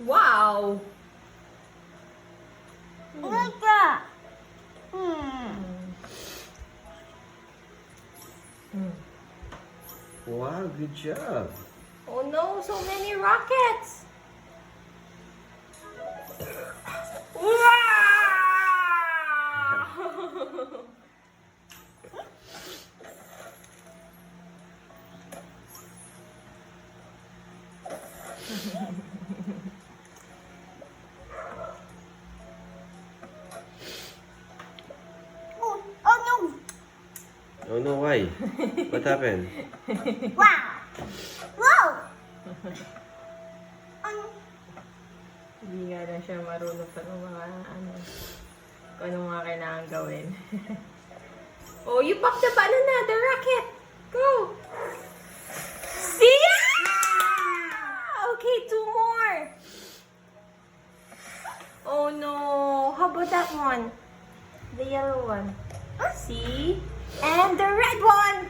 Wow! Like that. Wow, good job. Oh no, so many rockets! Wow! Oh no! Oh no, why? What happened? Wow! Whoa! Hindi nga na siya marunong pa ng mga kung ano mga kailangan gawin. Oh, you pop the banana, the rocket! Go! See? Okay, 2 more. Oh no, how about that one? The yellow one. See? And the red one!